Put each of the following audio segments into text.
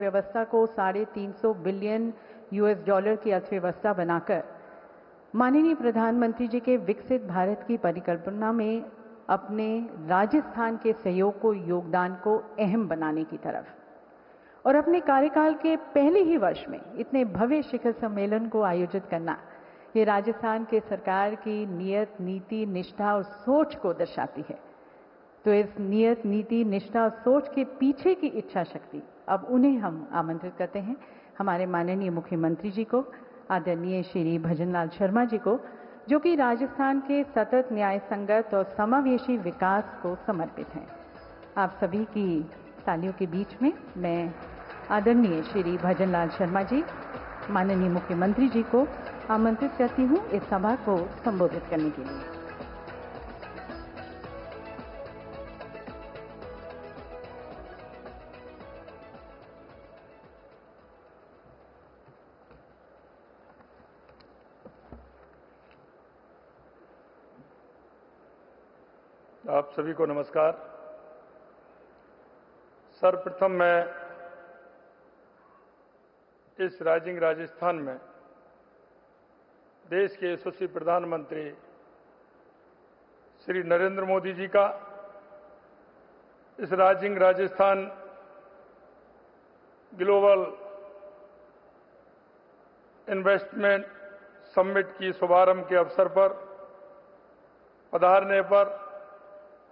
व्यवस्था को $350 billion US की अर्थव्यवस्था बनाकर माननीय प्रधानमंत्री जी के विकसित भारत की परिकल्पना में अपने राजस्थान के सहयोग को, योगदान को अहम बनाने की तरफ और अपने कार्यकाल के पहले ही वर्ष में इतने भव्य शिखर सम्मेलन को आयोजित करना, ये राजस्थान के सरकार की नियत, नीति, निष्ठा और सोच को दर्शाती है। तो इस नियत, नीति, निष्ठा और सोच के पीछे की इच्छा शक्ति, अब उन्हें हम आमंत्रित करते हैं, हमारे माननीय मुख्यमंत्री जी को, आदरणीय श्री भजनलाल शर्मा जी को, जो कि राजस्थान के सतत, न्याय संगत और समावेशी विकास को समर्पित हैं। आप सभी की तालियों के बीच में मैं आदरणीय श्री भजनलाल शर्मा जी, माननीय मुख्यमंत्री जी को आमंत्रित करती हूं इस सभा को संबोधित करने के लिए। आप सभी को नमस्कार। सर्वप्रथम मैं इस राइजिंग राजस्थान में देश के यशस्वी प्रधानमंत्री श्री नरेंद्र मोदी जी का इस rising Rajasthan global investment summit की शुभारंभ के अवसर पर पधारने पर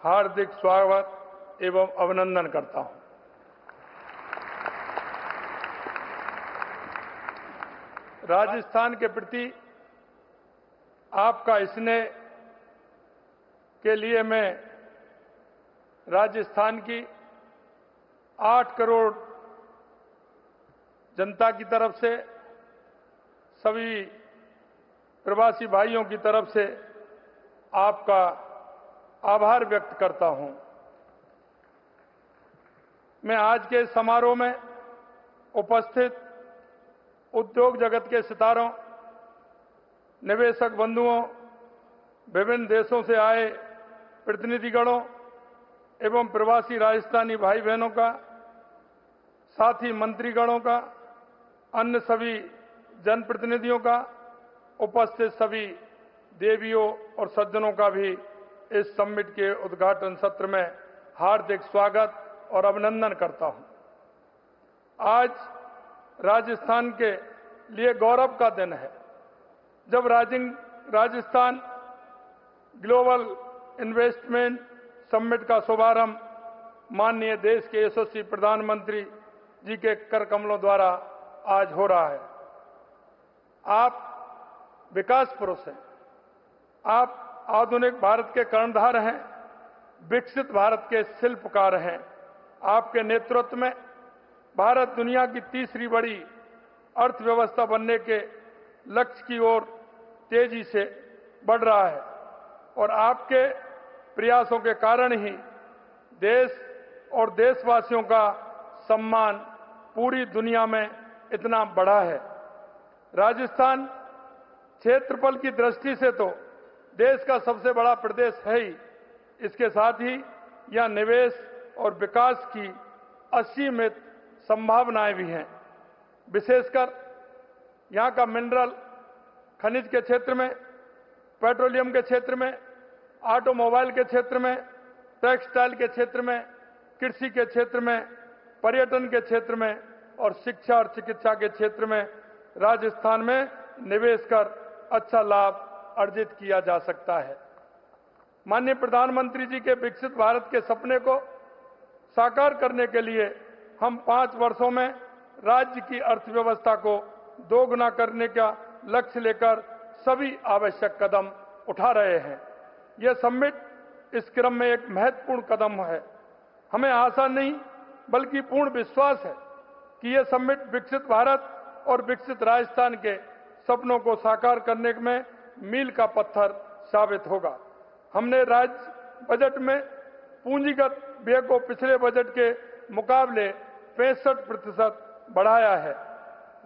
हार्दिक स्वागत एवं अभिनंदन करता हूं। राजस्थान के प्रति आपका स्नेह के लिए मैं राजस्थान की 8 करोड़ जनता की तरफ से, सभी प्रवासी भाइयों की तरफ से आपका आभार व्यक्त करता हूं। मैं आज के समारोह में उपस्थित उद्योग जगत के सितारों, निवेशक बंधुओं, विभिन्न देशों से आए प्रतिनिधिगणों एवं प्रवासी राजस्थानी भाई बहनों का, साथ ही मंत्रीगणों का, अन्य सभी जनप्रतिनिधियों का, उपस्थित सभी देवियों और सज्जनों का भी इस समिट के उद्घाटन सत्र में हार्दिक स्वागत और अभिनंदन करता हूं। आज राजस्थान के लिए गौरव का दिन है, जब राजस्थान ग्लोबल इन्वेस्टमेंट समिट का शुभारंभ माननीय देश के यशस्वी प्रधानमंत्री जी के कर कमलों द्वारा आज हो रहा है। आप विकास पुरुष हैं, आप आधुनिक भारत के कर्णधार हैं, विकसित भारत के शिल्पकार हैं। आपके नेतृत्व में भारत दुनिया की तीसरी बड़ी अर्थव्यवस्था बनने के लक्ष्य की ओर तेजी से बढ़ रहा है और आपके प्रयासों के कारण ही देश और देशवासियों का सम्मान पूरी दुनिया में इतना बढ़ा है। राजस्थान क्षेत्रफल की दृष्टि से तो देश का सबसे बड़ा प्रदेश है ही, इसके साथ ही यहां निवेश और विकास की असीमित संभावनाएं भी हैं। विशेषकर यहां का मिनरल, खनिज के क्षेत्र में, पेट्रोलियम के क्षेत्र में, ऑटोमोबाइल के क्षेत्र में, टेक्सटाइल के क्षेत्र में, कृषि के क्षेत्र में, पर्यटन के क्षेत्र में और शिक्षा और चिकित्सा के क्षेत्र में राजस्थान में निवेश कर अच्छा लाभ अर्जित किया जा सकता है। माननीय प्रधानमंत्री जी के विकसित भारत के सपने को साकार करने के लिए हम 5 वर्षों में राज्य की अर्थव्यवस्था को दोगुना करने का लक्ष्य लेकर सभी आवश्यक कदम उठा रहे हैं। यह समिट इस क्रम में एक महत्वपूर्ण कदम है। हमें आशा नहीं बल्कि पूर्ण विश्वास है कि यह समिट विकसित भारत और विकसित राजस्थान के सपनों को साकार करने में मील का पत्थर साबित होगा। हमने राज्य बजट में पूंजीगत व्यय को पिछले बजट के मुकाबले 65% बढ़ाया है।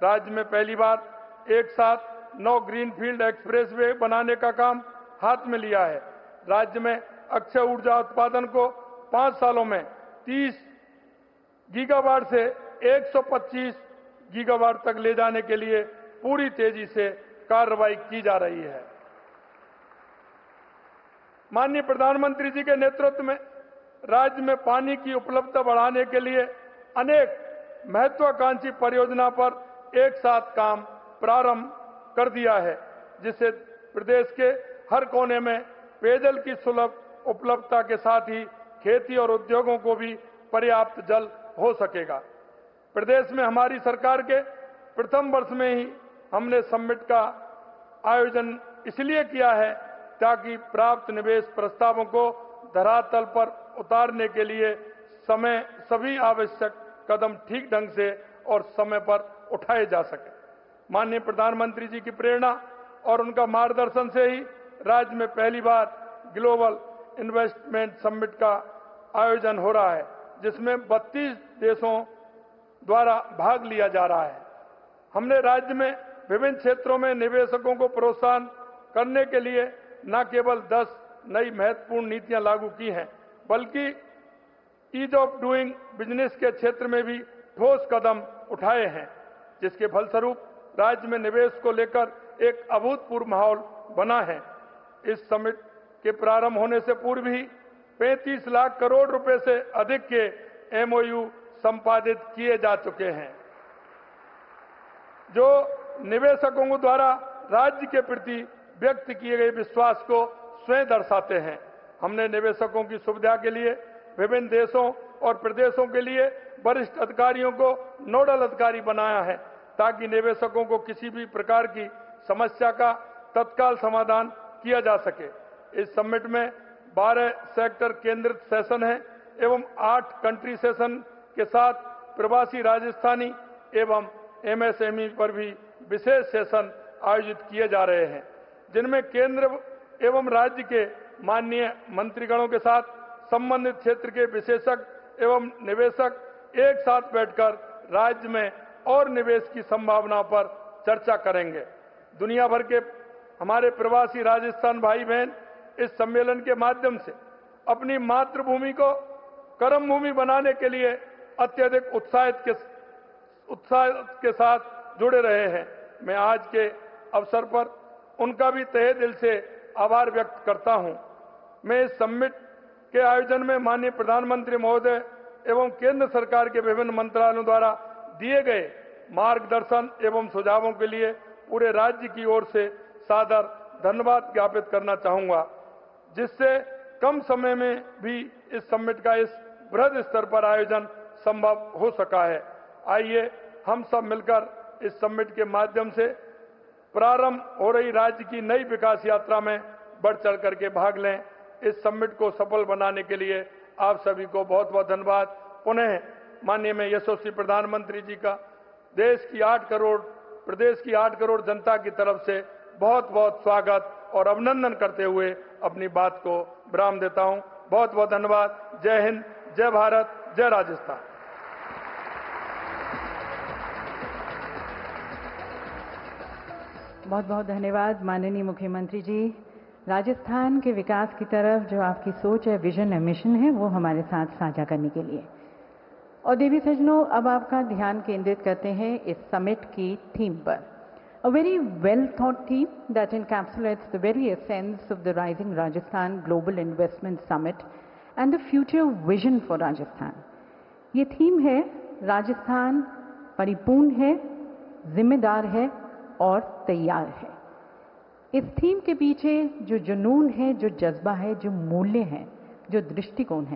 राज्य में पहली बार एक साथ 9 ग्रीनफील्ड एक्सप्रेसवे बनाने का काम हाथ में लिया है। राज्य में अक्षय ऊर्जा उत्पादन को 5 सालों में 30 गीगावाट से 125 गीगावाट तक ले जाने के लिए पूरी तेजी से कार्रवाई की जा रही है। माननीय प्रधानमंत्री जी के नेतृत्व में राज्य में पानी की उपलब्धता बढ़ाने के लिए अनेक महत्वाकांक्षी परियोजना पर एक साथ काम प्रारंभ कर दिया है, जिससे प्रदेश के हर कोने में पेयजल की सुलभ उपलब्धता के साथ ही खेती और उद्योगों को भी पर्याप्त जल हो सकेगा। प्रदेश में हमारी सरकार के प्रथम वर्ष में ही हमने समिट का आयोजन इसलिए किया है ताकि प्राप्त निवेश प्रस्तावों को धरातल पर उतारने के लिए सभी आवश्यक कदम ठीक ढंग से और समय पर उठाए जा सके। माननीय प्रधानमंत्री जी की प्रेरणा और उनका मार्गदर्शन से ही राज्य में पहली बार ग्लोबल इन्वेस्टमेंट समिट का आयोजन हो रहा है, जिसमें 32 देशों द्वारा भाग लिया जा रहा है। हमने राज्य में विभिन्न क्षेत्रों में निवेशकों को प्रोत्साहन करने के लिए न केवल 10 नई महत्वपूर्ण नीतियां लागू की हैं, बल्कि ईज ऑफ डूइंग बिजनेस के क्षेत्र में भी ठोस कदम उठाए हैं, जिसके फलस्वरूप राज्य में निवेश को लेकर एक अभूतपूर्व माहौल बना है। इस समिट के प्रारंभ होने से पूर्व ही 35 लाख करोड़ रुपए से अधिक के एमओयू संपादित किए जा चुके हैं, जो निवेशकों द्वारा राज्य के प्रति व्यक्त किए गए विश्वास को स्वयं दर्शाते हैं। हमने निवेशकों की सुविधा के लिए विभिन्न देशों और प्रदेशों के लिए वरिष्ठ अधिकारियों को नोडल अधिकारी बनाया है, ताकि निवेशकों को किसी भी प्रकार की समस्या का तत्काल समाधान किया जा सके। इस समिट में 12 सेक्टर केंद्रित सेशन है एवं 8 कंट्री सेशन के साथ प्रवासी राजस्थानी एवं एमएसएमई पर भी विशेष सेशन आयोजित किए जा रहे हैं, जिनमें केंद्र एवं राज्य के माननीय मंत्रीगणों के साथ संबंधित क्षेत्र के विशेषज्ञ एवं निवेशक एक साथ बैठकर राज्य में और निवेश की संभावनाओं पर चर्चा करेंगे। दुनिया भर के हमारे प्रवासी राजस्थान भाई बहन इस सम्मेलन के माध्यम से अपनी मातृभूमि को कर्मभूमि बनाने के लिए अत्यधिक उत्साह के साथ जुड़े रहे हैं। मैं आज के अवसर पर उनका भी तहे दिल से आभार व्यक्त करता हूं। मैं इस समिट के आयोजन में माननीय प्रधानमंत्री महोदय एवं केंद्र सरकार के विभिन्न मंत्रालयों द्वारा दिए गए मार्गदर्शन एवं सुझावों के लिए पूरे राज्य की ओर से सादर धन्यवाद ज्ञापित करना चाहूंगा, जिससे कम समय में भी इस समिट का इस बृहद स्तर पर आयोजन संभव हो सका है। आइए हम सब मिलकर इस समिट के माध्यम से प्रारंभ हो रही राज्य की नई विकास यात्रा में बढ़ चढ़ करके भाग लें। इस समिट को सफल बनाने के लिए आप सभी को बहुत बहुत धन्यवाद। पुनः माननीय मैं यशस्वी प्रधानमंत्री जी का प्रदेश की 8 करोड़ जनता की तरफ से बहुत बहुत स्वागत और अभिनंदन करते हुए अपनी बात को विराम देता हूं। बहुत बहुत धन्यवाद। जय हिंद, जय भारत, जय राजस्थान। बहुत बहुत धन्यवाद माननीय मुख्यमंत्री जी। राजस्थान के विकास की तरफ जो आपकी सोच है, विजन है, मिशन है, वो हमारे साथ साझा करने के लिए। और देवी सज्जनों, अब आपका ध्यान केंद्रित करते हैं इस समिट की थीम पर। A very well thought theme that encapsulates the very essence of the Rising Rajasthan Global Investment Summit and the future vision for Rajasthan. ये थीम है राजस्थान परिपूर्ण है, जिम्मेदार है और तैयार है। इस थीम के पीछे जो जुनून है, जो जज्बा है, जो मूल्य हैं, जो दृष्टिकोण है,